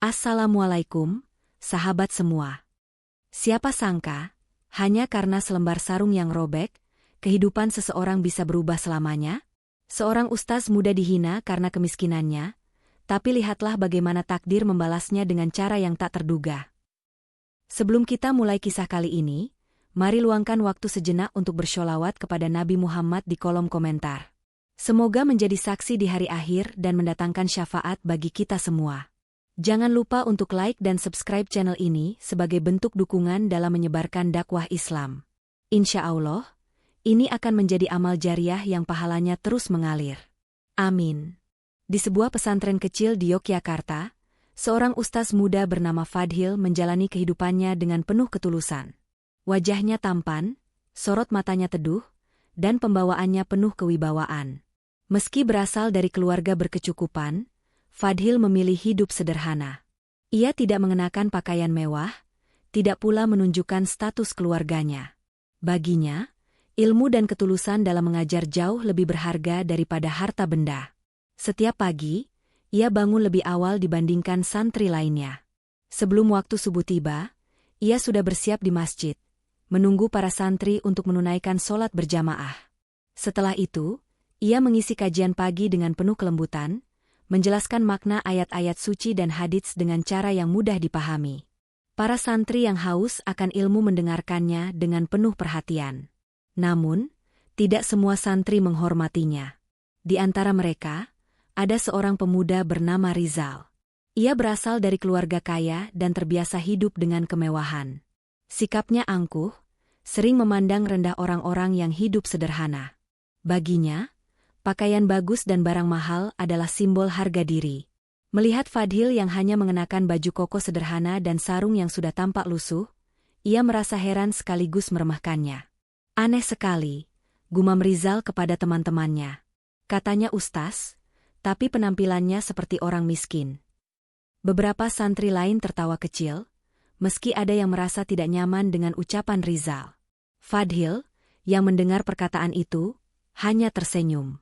Assalamualaikum, sahabat semua. Siapa sangka, hanya karena selembar sarung yang robek, kehidupan seseorang bisa berubah selamanya? Seorang ustaz muda dihina karena kemiskinannya, tapi lihatlah bagaimana takdir membalasnya dengan cara yang tak terduga. Sebelum kita mulai kisah kali ini, mari luangkan waktu sejenak untuk bersholawat kepada Nabi Muhammad di kolom komentar. Semoga menjadi saksi di hari akhir dan mendatangkan syafaat bagi kita semua. Jangan lupa untuk like dan subscribe channel ini sebagai bentuk dukungan dalam menyebarkan dakwah Islam. Insya Allah, ini akan menjadi amal jariah yang pahalanya terus mengalir. Amin. Di sebuah pesantren kecil di Yogyakarta, seorang ustaz muda bernama Fadhil menjalani kehidupannya dengan penuh ketulusan. Wajahnya tampan, sorot matanya teduh, dan pembawaannya penuh kewibawaan. Meski berasal dari keluarga berkecukupan, Fadhil memilih hidup sederhana. Ia tidak mengenakan pakaian mewah, tidak pula menunjukkan status keluarganya. Baginya, ilmu dan ketulusan dalam mengajar jauh lebih berharga daripada harta benda. Setiap pagi, ia bangun lebih awal dibandingkan santri lainnya. Sebelum waktu subuh tiba, ia sudah bersiap di masjid, menunggu para santri untuk menunaikan sholat berjamaah. Setelah itu, ia mengisi kajian pagi dengan penuh kelembutan, menjelaskan makna ayat-ayat suci dan hadits dengan cara yang mudah dipahami. Para santri yang haus akan ilmu mendengarkannya dengan penuh perhatian. Namun, tidak semua santri menghormatinya. Di antara mereka, ada seorang pemuda bernama Rizal. Ia berasal dari keluarga kaya dan terbiasa hidup dengan kemewahan. Sikapnya angkuh, sering memandang rendah orang-orang yang hidup sederhana. Baginya, pakaian bagus dan barang mahal adalah simbol harga diri. Melihat Fadhil yang hanya mengenakan baju koko sederhana dan sarung yang sudah tampak lusuh, ia merasa heran sekaligus meremehkannya. Aneh sekali, gumam Rizal kepada teman-temannya. Katanya ustaz, tapi penampilannya seperti orang miskin. Beberapa santri lain tertawa kecil, meski ada yang merasa tidak nyaman dengan ucapan Rizal. Fadhil, yang mendengar perkataan itu, hanya tersenyum.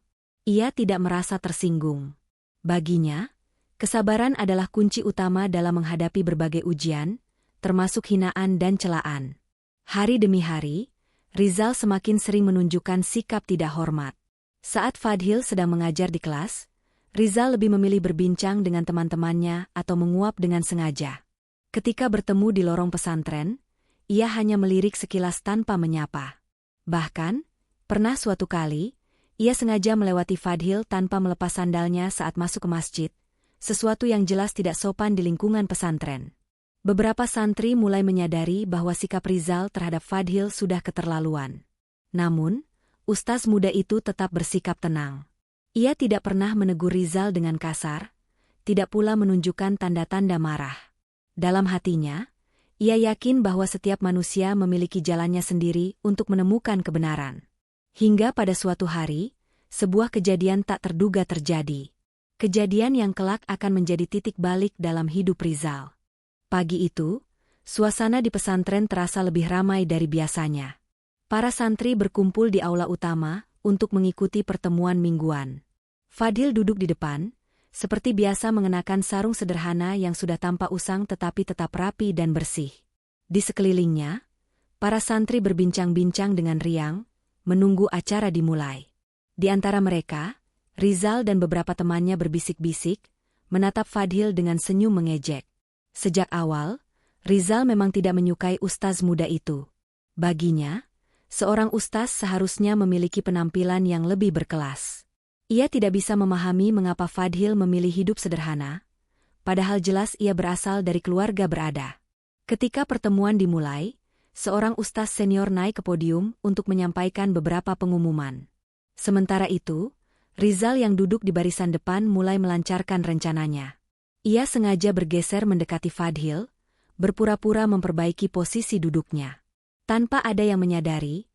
Ia tidak merasa tersinggung. Baginya, kesabaran adalah kunci utama dalam menghadapi berbagai ujian, termasuk hinaan dan celaan. Hari demi hari, Rizal semakin sering menunjukkan sikap tidak hormat. Saat Fadhil sedang mengajar di kelas, Rizal lebih memilih berbincang dengan teman-temannya atau menguap dengan sengaja. Ketika bertemu di lorong pesantren, ia hanya melirik sekilas tanpa menyapa. Bahkan, pernah suatu kali, ia sengaja melewati Fadhil tanpa melepas sandalnya saat masuk ke masjid, sesuatu yang jelas tidak sopan di lingkungan pesantren. Beberapa santri mulai menyadari bahwa sikap Rizal terhadap Fadhil sudah keterlaluan. Namun, ustaz muda itu tetap bersikap tenang. Ia tidak pernah menegur Rizal dengan kasar, tidak pula menunjukkan tanda-tanda marah. Dalam hatinya, ia yakin bahwa setiap manusia memiliki jalannya sendiri untuk menemukan kebenaran. Hingga pada suatu hari, sebuah kejadian tak terduga terjadi. Kejadian yang kelak akan menjadi titik balik dalam hidup Rizal. Pagi itu, suasana di pesantren terasa lebih ramai dari biasanya. Para santri berkumpul di aula utama untuk mengikuti pertemuan mingguan. Fadhil duduk di depan, seperti biasa mengenakan sarung sederhana yang sudah tampak usang tetapi tetap rapi dan bersih. Di sekelilingnya, para santri berbincang-bincang dengan riang, menunggu acara dimulai. Di antara mereka, Rizal dan beberapa temannya berbisik-bisik, menatap Fadhil dengan senyum mengejek. Sejak awal, Rizal memang tidak menyukai ustaz muda itu. Baginya, seorang ustaz seharusnya memiliki penampilan yang lebih berkelas. Ia tidak bisa memahami mengapa Fadhil memilih hidup sederhana, padahal jelas ia berasal dari keluarga berada. Ketika pertemuan dimulai, seorang ustaz senior naik ke podium untuk menyampaikan beberapa pengumuman. Sementara itu, Rizal yang duduk di barisan depan mulai melancarkan rencananya. Ia sengaja bergeser mendekati Fadhil, berpura-pura memperbaiki posisi duduknya. Tanpa ada yang menyadari,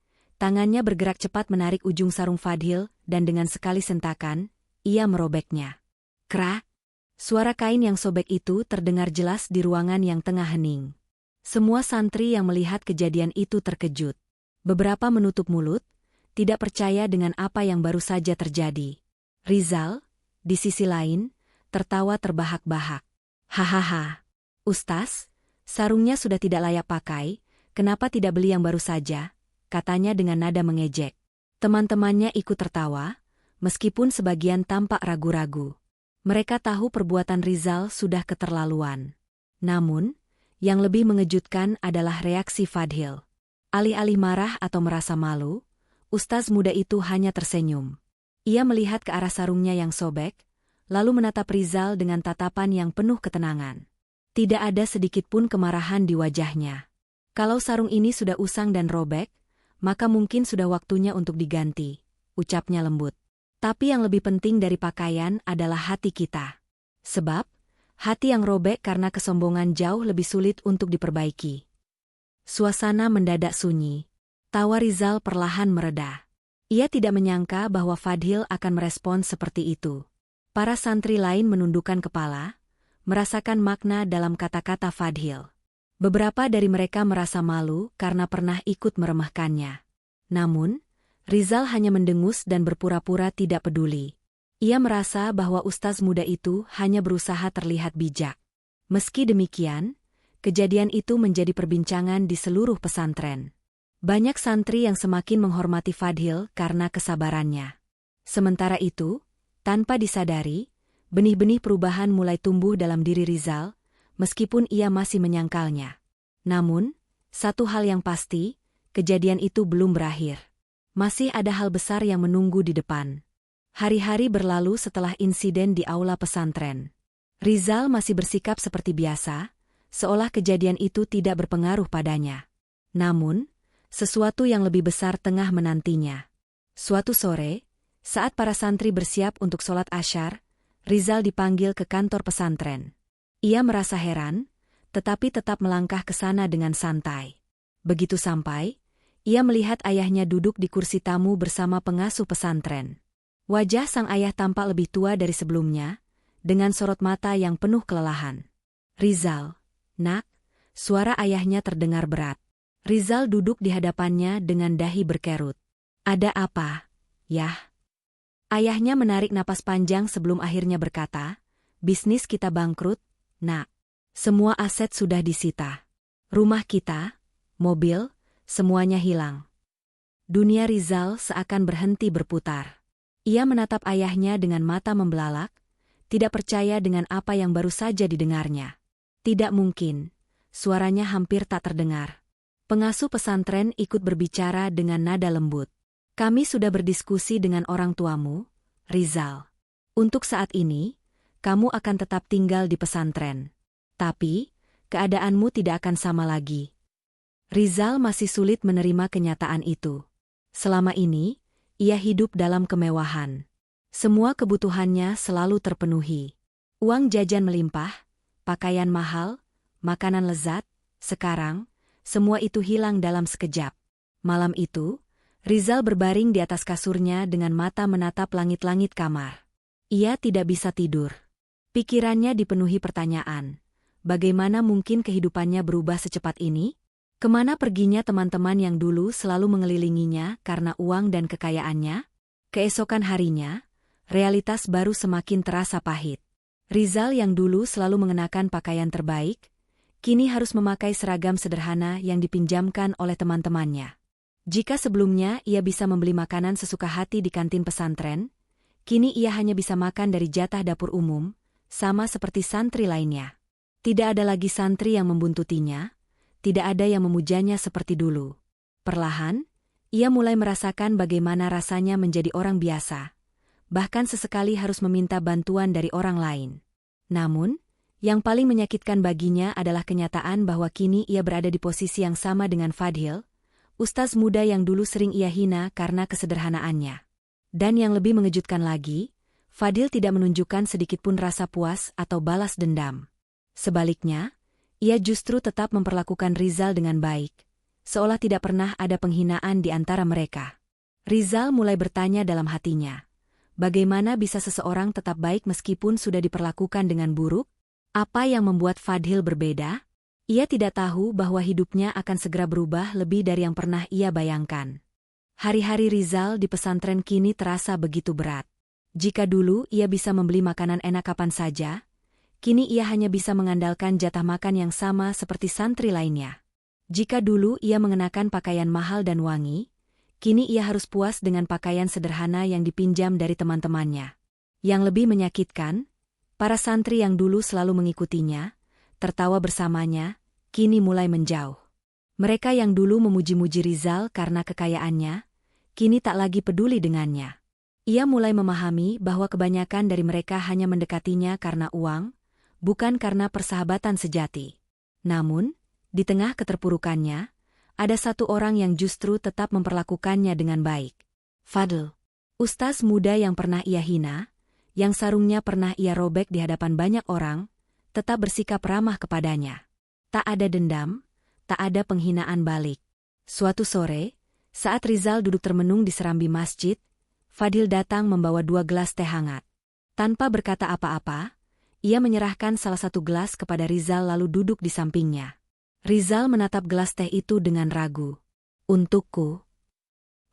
tangannya bergerak cepat menarik ujung sarung Fadhil dan dengan sekali sentakan, ia merobeknya. Krak! Suara kain yang sobek itu terdengar jelas di ruangan yang tengah hening. Semua santri yang melihat kejadian itu terkejut. Beberapa menutup mulut, tidak percaya dengan apa yang baru saja terjadi. Rizal, di sisi lain, tertawa terbahak-bahak. Hahaha. Ustaz, sarungnya sudah tidak layak pakai, kenapa tidak beli yang baru saja? Katanya dengan nada mengejek. Teman-temannya ikut tertawa, meskipun sebagian tampak ragu-ragu. Mereka tahu perbuatan Rizal sudah keterlaluan. Namun, yang lebih mengejutkan adalah reaksi Fadhil. Alih-alih marah atau merasa malu, ustaz muda itu hanya tersenyum. Ia melihat ke arah sarungnya yang sobek, lalu menatap Rizal dengan tatapan yang penuh ketenangan. Tidak ada sedikit pun kemarahan di wajahnya. Kalau sarung ini sudah usang dan robek, maka mungkin sudah waktunya untuk diganti, ucapnya lembut. Tapi yang lebih penting dari pakaian adalah hati kita. Sebab, hati yang robek karena kesombongan jauh lebih sulit untuk diperbaiki. Suasana mendadak sunyi. Tawa Rizal perlahan mereda. Ia tidak menyangka bahwa Fadhil akan merespons seperti itu. Para santri lain menundukkan kepala, merasakan makna dalam kata-kata Fadhil. Beberapa dari mereka merasa malu karena pernah ikut meremehkannya. Namun, Rizal hanya mendengus dan berpura-pura tidak peduli. Ia merasa bahwa ustaz muda itu hanya berusaha terlihat bijak. Meski demikian, kejadian itu menjadi perbincangan di seluruh pesantren. Banyak santri yang semakin menghormati Fadhil karena kesabarannya. Sementara itu, tanpa disadari, benih-benih perubahan mulai tumbuh dalam diri Rizal, meskipun ia masih menyangkalnya. Namun, satu hal yang pasti, kejadian itu belum berakhir. Masih ada hal besar yang menunggu di depan. Hari-hari berlalu setelah insiden di aula pesantren. Rizal masih bersikap seperti biasa, seolah kejadian itu tidak berpengaruh padanya. Namun, sesuatu yang lebih besar tengah menantinya. Suatu sore, saat para santri bersiap untuk sholat asyar, Rizal dipanggil ke kantor pesantren. Ia merasa heran, tetapi tetap melangkah ke sana dengan santai. Begitu sampai, ia melihat ayahnya duduk di kursi tamu bersama pengasuh pesantren. Wajah sang ayah tampak lebih tua dari sebelumnya, dengan sorot mata yang penuh kelelahan. "Rizal, nak," suara ayahnya terdengar berat. Rizal duduk di hadapannya dengan dahi berkerut. "Ada apa, Yah?" Ayahnya menarik napas panjang sebelum akhirnya berkata, "Bisnis kita bangkrut, nak. Semua aset sudah disita. Rumah kita, mobil, semuanya hilang." Dunia Rizal seakan berhenti berputar. Ia menatap ayahnya dengan mata membelalak, tidak percaya dengan apa yang baru saja didengarnya. Tidak mungkin, suaranya hampir tak terdengar. Pengasuh pesantren ikut berbicara dengan nada lembut. "Kami sudah berdiskusi dengan orang tuamu, Rizal. Untuk saat ini, kamu akan tetap tinggal di pesantren. Tapi, keadaanmu tidak akan sama lagi." Rizal masih sulit menerima kenyataan itu. Selama ini, ia hidup dalam kemewahan. Semua kebutuhannya selalu terpenuhi. Uang jajan melimpah, pakaian mahal, makanan lezat. Sekarang, semua itu hilang dalam sekejap. Malam itu, Rizal berbaring di atas kasurnya dengan mata menatap langit-langit kamar. Ia tidak bisa tidur. Pikirannya dipenuhi pertanyaan. Bagaimana mungkin kehidupannya berubah secepat ini? Kemana perginya teman-teman yang dulu selalu mengelilinginya karena uang dan kekayaannya? Keesokan harinya, realitas baru semakin terasa pahit. Rizal yang dulu selalu mengenakan pakaian terbaik, kini harus memakai seragam sederhana yang dipinjamkan oleh teman-temannya. Jika sebelumnya ia bisa membeli makanan sesuka hati di kantin pesantren, kini ia hanya bisa makan dari jatah dapur umum, sama seperti santri lainnya. Tidak ada lagi santri yang membuntutinya, tidak ada yang memujanya seperti dulu. Perlahan, ia mulai merasakan bagaimana rasanya menjadi orang biasa, bahkan sesekali harus meminta bantuan dari orang lain. Namun, yang paling menyakitkan baginya adalah kenyataan bahwa kini ia berada di posisi yang sama dengan Fadhil, ustaz muda yang dulu sering ia hina karena kesederhanaannya. Dan yang lebih mengejutkan lagi, Fadhil tidak menunjukkan sedikitpun rasa puas atau balas dendam. Sebaliknya, ia justru tetap memperlakukan Rizal dengan baik, seolah tidak pernah ada penghinaan di antara mereka. Rizal mulai bertanya dalam hatinya, bagaimana bisa seseorang tetap baik meskipun sudah diperlakukan dengan buruk? Apa yang membuat Fadhil berbeda? Ia tidak tahu bahwa hidupnya akan segera berubah lebih dari yang pernah ia bayangkan. Hari-hari Rizal di pesantren kini terasa begitu berat. Jika dulu ia bisa membeli makanan enak kapan saja, kini ia hanya bisa mengandalkan jatah makan yang sama seperti santri lainnya. Jika dulu ia mengenakan pakaian mahal dan wangi, kini ia harus puas dengan pakaian sederhana yang dipinjam dari teman-temannya. Yang lebih menyakitkan, para santri yang dulu selalu mengikutinya, tertawa bersamanya, kini mulai menjauh. Mereka yang dulu memuji-muji Rizal karena kekayaannya, kini tak lagi peduli dengannya. Ia mulai memahami bahwa kebanyakan dari mereka hanya mendekatinya karena uang, bukan karena persahabatan sejati. Namun, di tengah keterpurukannya, ada satu orang yang justru tetap memperlakukannya dengan baik. Fadl, ustaz muda yang pernah ia hina, yang sarungnya pernah ia robek di hadapan banyak orang, tetap bersikap ramah kepadanya. Tak ada dendam, tak ada penghinaan balik. Suatu sore, saat Rizal duduk termenung di serambi masjid, Fadil datang membawa 2 gelas teh hangat. Tanpa berkata apa-apa, ia menyerahkan salah satu gelas kepada Rizal lalu duduk di sampingnya. Rizal menatap gelas teh itu dengan ragu. Untukku.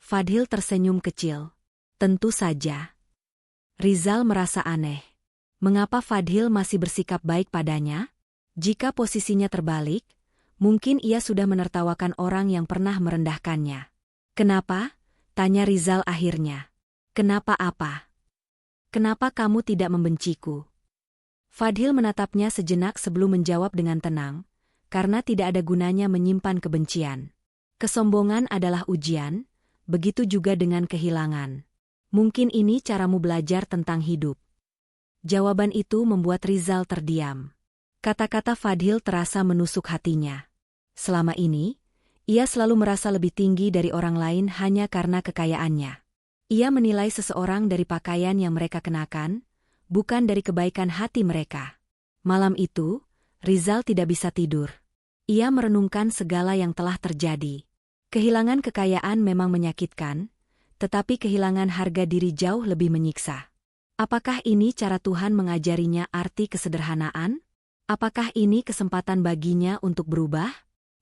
Fadil tersenyum kecil. Tentu saja. Rizal merasa aneh. Mengapa Fadil masih bersikap baik padanya? Jika posisinya terbalik, mungkin ia sudah menertawakan orang yang pernah merendahkannya. Kenapa? Tanya Rizal akhirnya. Kenapa apa? Kenapa kamu tidak membenciku? Fadil menatapnya sejenak sebelum menjawab dengan tenang, karena tidak ada gunanya menyimpan kebencian. Kesombongan adalah ujian, begitu juga dengan kehilangan. Mungkin ini caramu belajar tentang hidup. Jawaban itu membuat Rizal terdiam. Kata-kata Fadil terasa menusuk hatinya. Selama ini, ia selalu merasa lebih tinggi dari orang lain hanya karena kekayaannya. Ia menilai seseorang dari pakaian yang mereka kenakan, bukan dari kebaikan hati mereka. Malam itu, Rizal tidak bisa tidur. Ia merenungkan segala yang telah terjadi. Kehilangan kekayaan memang menyakitkan, tetapi kehilangan harga diri jauh lebih menyiksa. Apakah ini cara Tuhan mengajarinya arti kesederhanaan? Apakah ini kesempatan baginya untuk berubah?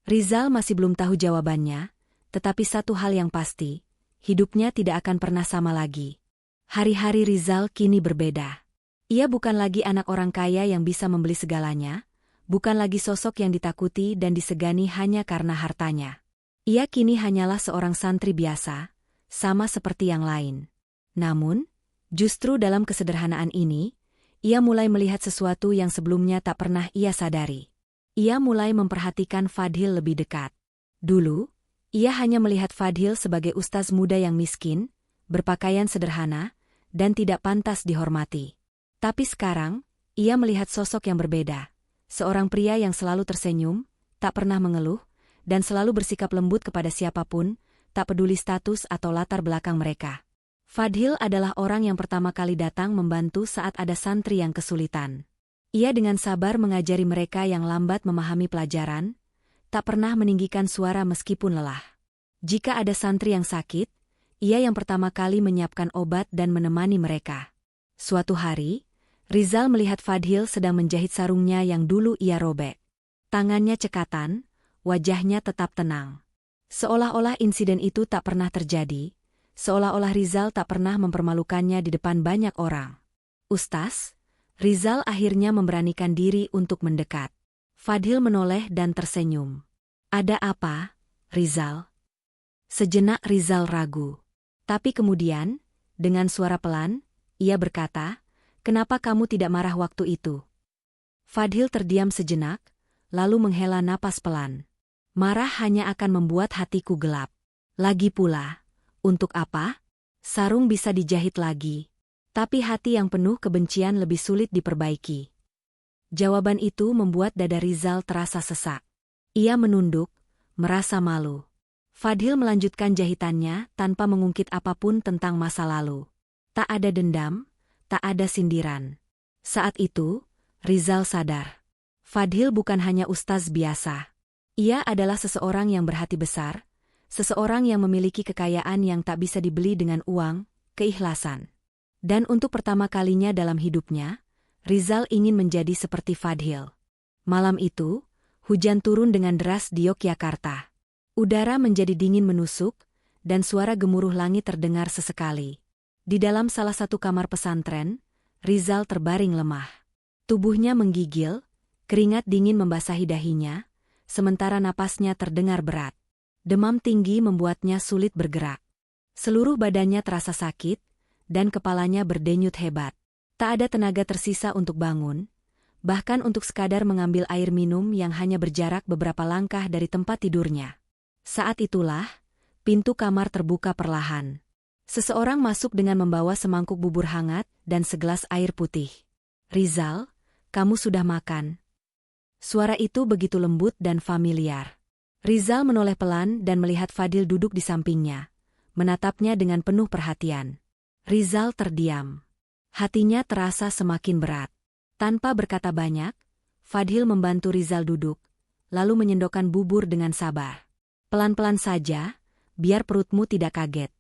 Rizal masih belum tahu jawabannya, tetapi satu hal yang pasti, hidupnya tidak akan pernah sama lagi. Hari-hari Rizal kini berbeda. Ia bukan lagi anak orang kaya yang bisa membeli segalanya, bukan lagi sosok yang ditakuti dan disegani hanya karena hartanya. Ia kini hanyalah seorang santri biasa, sama seperti yang lain. Namun, justru dalam kesederhanaan ini, ia mulai melihat sesuatu yang sebelumnya tak pernah ia sadari. Ia mulai memperhatikan Fadil lebih dekat. Dulu, ia hanya melihat Fadil sebagai ustaz muda yang miskin, berpakaian sederhana, dan tidak pantas dihormati. Tapi sekarang, ia melihat sosok yang berbeda. Seorang pria yang selalu tersenyum, tak pernah mengeluh, dan selalu bersikap lembut kepada siapapun, tak peduli status atau latar belakang mereka. Fadil adalah orang yang pertama kali datang membantu saat ada santri yang kesulitan. Ia dengan sabar mengajari mereka yang lambat memahami pelajaran, tak pernah meninggikan suara meskipun lelah. Jika ada santri yang sakit, ia yang pertama kali menyiapkan obat dan menemani mereka. Suatu hari, Rizal melihat Fadil sedang menjahit sarungnya yang dulu ia robek. Tangannya cekatan, wajahnya tetap tenang. Seolah-olah insiden itu tak pernah terjadi, seolah-olah Rizal tak pernah mempermalukannya di depan banyak orang. Ustaz, Rizal akhirnya memberanikan diri untuk mendekat. Fadil menoleh dan tersenyum. Ada apa, Rizal? Sejenak Rizal ragu. Tapi kemudian, dengan suara pelan, ia berkata, kenapa kamu tidak marah waktu itu? Fadil terdiam sejenak, lalu menghela napas pelan. Marah hanya akan membuat hatiku gelap. Lagi pula, untuk apa? Sarung bisa dijahit lagi. Tapi hati yang penuh kebencian lebih sulit diperbaiki. Jawaban itu membuat dada Rizal terasa sesak. Ia menunduk, merasa malu. Fadil melanjutkan jahitannya tanpa mengungkit apapun tentang masa lalu. Tak ada dendam, tak ada sindiran. Saat itu, Rizal sadar. Fadil bukan hanya ustaz biasa. Ia adalah seseorang yang berhati besar, seseorang yang memiliki kekayaan yang tak bisa dibeli dengan uang, keikhlasan. Dan untuk pertama kalinya dalam hidupnya, Rizal ingin menjadi seperti Fadil. Malam itu, hujan turun dengan deras di Yogyakarta. Udara menjadi dingin menusuk, dan suara gemuruh langit terdengar sesekali. Di dalam salah satu kamar pesantren, Rizal terbaring lemah. Tubuhnya menggigil, keringat dingin membasahi dahinya, sementara napasnya terdengar berat. Demam tinggi membuatnya sulit bergerak. Seluruh badannya terasa sakit, dan kepalanya berdenyut hebat. Tak ada tenaga tersisa untuk bangun, bahkan untuk sekadar mengambil air minum yang hanya berjarak beberapa langkah dari tempat tidurnya. Saat itulah, pintu kamar terbuka perlahan. Seseorang masuk dengan membawa semangkuk bubur hangat dan segelas air putih. "Rizal, kamu sudah makan?" Suara itu begitu lembut dan familiar. Rizal menoleh pelan dan melihat Fadil duduk di sampingnya, menatapnya dengan penuh perhatian. Rizal terdiam. Hatinya terasa semakin berat. Tanpa berkata banyak, Fadil membantu Rizal duduk, lalu menyendokkan bubur dengan sabar. "Pelan-pelan saja, biar perutmu tidak kaget."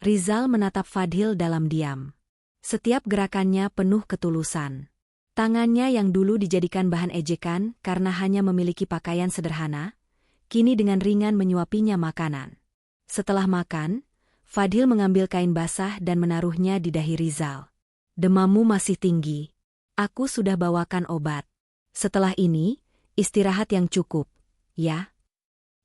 Rizal menatap Fadil dalam diam. Setiap gerakannya penuh ketulusan. Tangannya yang dulu dijadikan bahan ejekan karena hanya memiliki pakaian sederhana, kini dengan ringan menyuapinya makanan. Setelah makan, Fadil mengambil kain basah dan menaruhnya di dahi Rizal. "Demammu masih tinggi. Aku sudah bawakan obat. Setelah ini, istirahat yang cukup, ya?"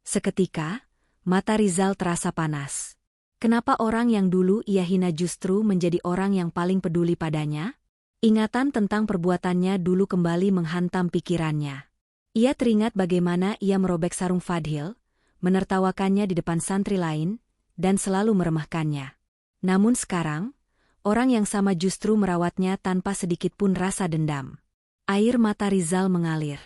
Seketika, mata Rizal terasa panas. Kenapa orang yang dulu ia hina justru menjadi orang yang paling peduli padanya? Ingatan tentang perbuatannya dulu kembali menghantam pikirannya. Ia teringat bagaimana ia merobek sarung Fadil, menertawakannya di depan santri lain, dan selalu meremehkannya. Namun sekarang, orang yang sama justru merawatnya tanpa sedikit pun rasa dendam. Air mata Rizal mengalir.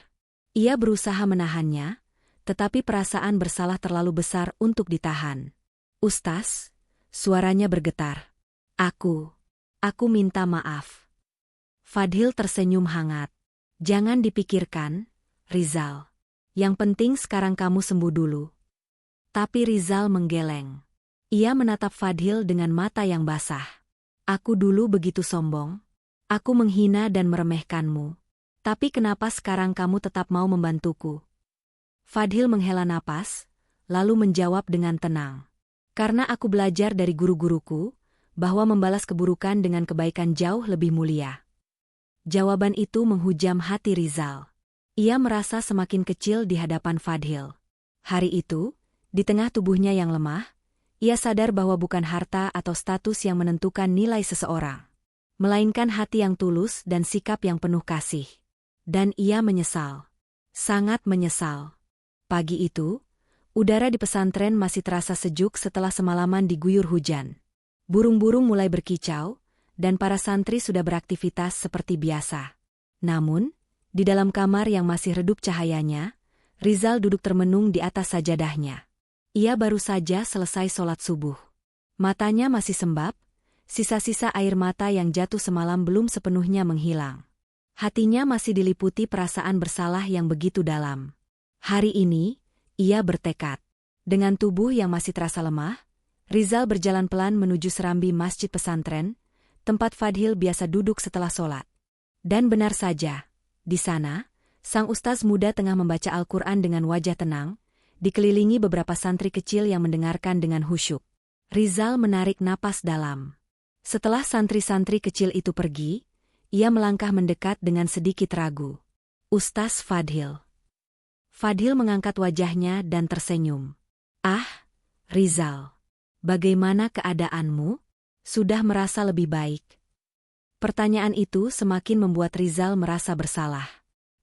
Ia berusaha menahannya, tetapi perasaan bersalah terlalu besar untuk ditahan. "Ustaz," suaranya bergetar. Aku minta maaf." Fadil tersenyum hangat. "Jangan dipikirkan, Rizal. Yang penting sekarang kamu sembuh dulu." Tapi Rizal menggeleng. Ia menatap Fadil dengan mata yang basah. "Aku dulu begitu sombong. Aku menghina dan meremehkanmu. Tapi kenapa sekarang kamu tetap mau membantuku?" Fadil menghela napas, lalu menjawab dengan tenang. "Karena aku belajar dari guru-guruku, bahwa membalas keburukan dengan kebaikan jauh lebih mulia." Jawaban itu menghujam hati Rizal. Ia merasa semakin kecil di hadapan Fadil. Hari itu, di tengah tubuhnya yang lemah, ia sadar bahwa bukan harta atau status yang menentukan nilai seseorang, melainkan hati yang tulus dan sikap yang penuh kasih. Dan ia menyesal. Sangat menyesal. Pagi itu, udara di pesantren masih terasa sejuk setelah semalaman diguyur hujan. Burung-burung mulai berkicau, dan para santri sudah beraktivitas seperti biasa. Namun, di dalam kamar yang masih redup cahayanya, Rizal duduk termenung di atas sajadahnya. Ia baru saja selesai sholat subuh. Matanya masih sembab, sisa-sisa air mata yang jatuh semalam belum sepenuhnya menghilang. Hatinya masih diliputi perasaan bersalah yang begitu dalam. Hari ini, ia bertekad. Dengan tubuh yang masih terasa lemah, Rizal berjalan pelan menuju serambi masjid pesantren, tempat Fadil biasa duduk setelah sholat. Dan benar saja, di sana, sang ustaz muda tengah membaca Al-Quran dengan wajah tenang, dikelilingi beberapa santri kecil yang mendengarkan dengan khusyuk. Rizal menarik napas dalam. Setelah santri-santri kecil itu pergi, ia melangkah mendekat dengan sedikit ragu. "Ustaz Fadil." Fadil mengangkat wajahnya dan tersenyum. "Ah, Rizal. Bagaimana keadaanmu? Sudah merasa lebih baik?" Pertanyaan itu semakin membuat Rizal merasa bersalah.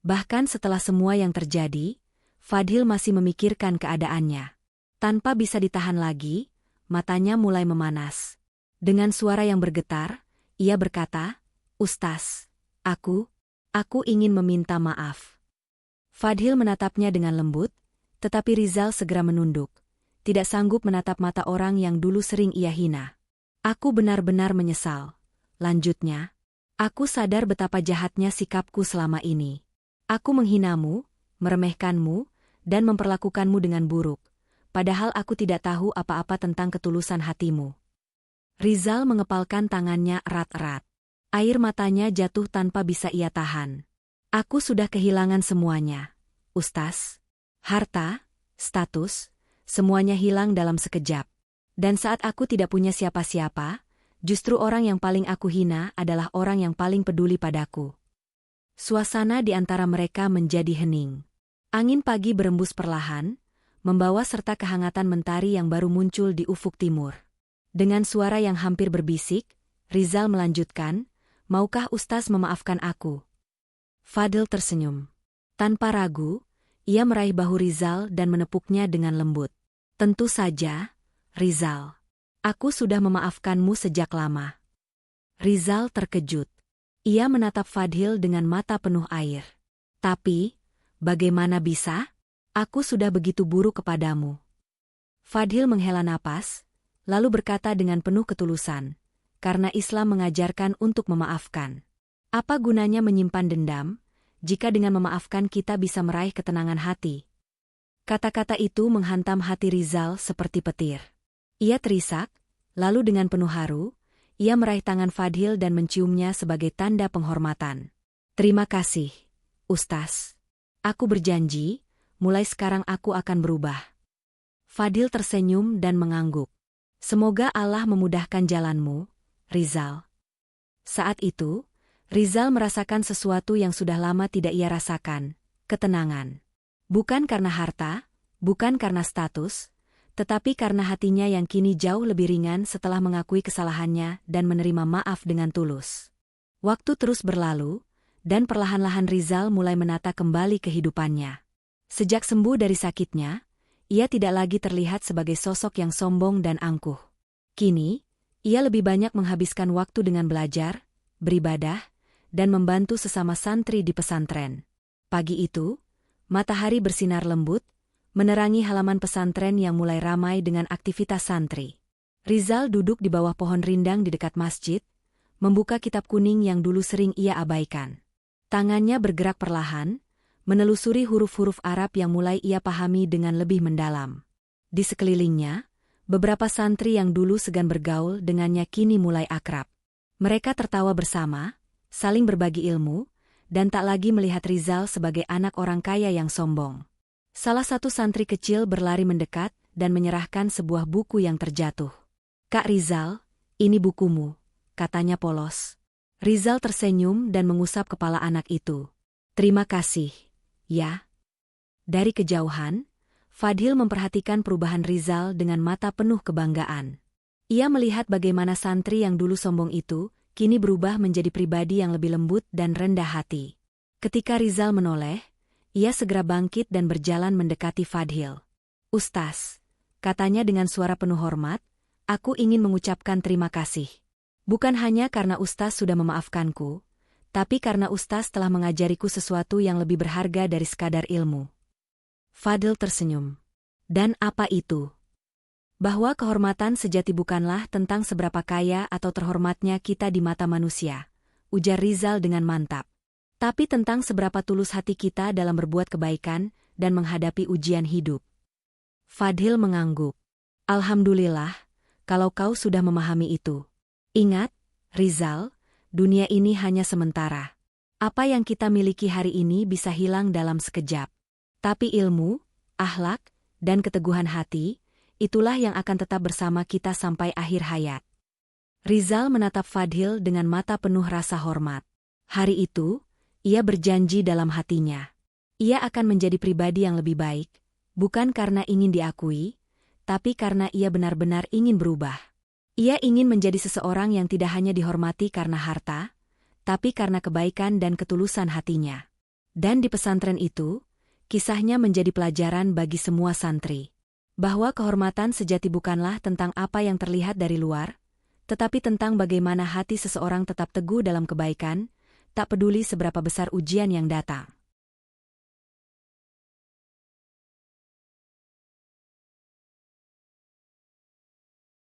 Bahkan setelah semua yang terjadi, Fadil masih memikirkan keadaannya. Tanpa bisa ditahan lagi, matanya mulai memanas. Dengan suara yang bergetar, ia berkata, "Ustaz, aku ingin meminta maaf." Fadil menatapnya dengan lembut, tetapi Rizal segera menunduk, tidak sanggup menatap mata orang yang dulu sering ia hina. "Aku benar-benar menyesal," lanjutnya. "Aku sadar betapa jahatnya sikapku selama ini. Aku menghinamu, meremehkanmu, dan memperlakukanmu dengan buruk, padahal aku tidak tahu apa-apa tentang ketulusan hatimu." Rizal mengepalkan tangannya erat-erat. Air matanya jatuh tanpa bisa ia tahan. "Aku sudah kehilangan semuanya, Ustaz. Harta, status, semuanya hilang dalam sekejap. Dan saat aku tidak punya siapa-siapa, justru orang yang paling aku hina adalah orang yang paling peduli padaku." Suasana di antara mereka menjadi hening. Angin pagi berembus perlahan, membawa serta kehangatan mentari yang baru muncul di ufuk timur. Dengan suara yang hampir berbisik, Rizal melanjutkan, "Maukah Ustaz memaafkan aku?" Fadil tersenyum. Tanpa ragu, ia meraih bahu Rizal dan menepuknya dengan lembut. "Tentu saja, Rizal. Aku sudah memaafkanmu sejak lama." Rizal terkejut. Ia menatap Fadil dengan mata penuh air. "Tapi, bagaimana bisa? Aku sudah begitu buruk kepadamu." Fadil menghela napas, lalu berkata dengan penuh ketulusan, "Karena Islam mengajarkan untuk memaafkan. Apa gunanya menyimpan dendam, jika dengan memaafkan kita bisa meraih ketenangan hati?" Kata-kata itu menghantam hati Rizal seperti petir. Ia terisak, lalu dengan penuh haru, ia meraih tangan Fadil dan menciumnya sebagai tanda penghormatan. "Terima kasih, Ustaz. Aku berjanji, mulai sekarang aku akan berubah." Fadil tersenyum dan mengangguk. "Semoga Allah memudahkan jalanmu, Rizal." Saat itu, Rizal merasakan sesuatu yang sudah lama tidak ia rasakan, ketenangan. Bukan karena harta, bukan karena status, tetapi karena hatinya yang kini jauh lebih ringan setelah mengakui kesalahannya dan menerima maaf dengan tulus. Waktu terus berlalu, dan perlahan-lahan Rizal mulai menata kembali kehidupannya. Sejak sembuh dari sakitnya, ia tidak lagi terlihat sebagai sosok yang sombong dan angkuh. Kini, ia lebih banyak menghabiskan waktu dengan belajar, beribadah, dan membantu sesama santri di pesantren. Pagi itu, matahari bersinar lembut, menerangi halaman pesantren yang mulai ramai dengan aktivitas santri. Rizal duduk di bawah pohon rindang di dekat masjid, membuka kitab kuning yang dulu sering ia abaikan. Tangannya bergerak perlahan, menelusuri huruf-huruf Arab yang mulai ia pahami dengan lebih mendalam. Di sekelilingnya, beberapa santri yang dulu segan bergaul dengannya kini mulai akrab. Mereka tertawa bersama, saling berbagi ilmu, dan tak lagi melihat Rizal sebagai anak orang kaya yang sombong. Salah satu santri kecil berlari mendekat dan menyerahkan sebuah buku yang terjatuh. "Kak Rizal, ini bukumu," katanya polos. Rizal tersenyum dan mengusap kepala anak itu. "Terima kasih, ya." Dari kejauhan, Fadil memperhatikan perubahan Rizal dengan mata penuh kebanggaan. Ia melihat bagaimana santri yang dulu sombong itu, kini berubah menjadi pribadi yang lebih lembut dan rendah hati. Ketika Rizal menoleh, ia segera bangkit dan berjalan mendekati Fadil. "Ustaz," katanya dengan suara penuh hormat, "aku ingin mengucapkan terima kasih. Bukan hanya karena Ustaz sudah memaafkanku, tapi karena Ustaz telah mengajariku sesuatu yang lebih berharga dari sekadar ilmu." Fadil tersenyum. "Dan apa itu?" "Bahwa kehormatan sejati bukanlah tentang seberapa kaya atau terhormatnya kita di mata manusia," ujar Rizal dengan mantap. "Tapi tentang seberapa tulus hati kita dalam berbuat kebaikan dan menghadapi ujian hidup." Fadil mengangguk. "Alhamdulillah, kalau kau sudah memahami itu. Ingat, Rizal, dunia ini hanya sementara. Apa yang kita miliki hari ini bisa hilang dalam sekejap. Tapi ilmu, akhlak, dan keteguhan hati, itulah yang akan tetap bersama kita sampai akhir hayat." Rizal menatap Fadil dengan mata penuh rasa hormat. Hari itu, ia berjanji dalam hatinya. Ia akan menjadi pribadi yang lebih baik, bukan karena ingin diakui, tapi karena ia benar-benar ingin berubah. Ia ingin menjadi seseorang yang tidak hanya dihormati karena harta, tapi karena kebaikan dan ketulusan hatinya. Dan di pesantren itu, kisahnya menjadi pelajaran bagi semua santri. Bahwa kehormatan sejati bukanlah tentang apa yang terlihat dari luar, tetapi tentang bagaimana hati seseorang tetap teguh dalam kebaikan, tak peduli seberapa besar ujian yang datang.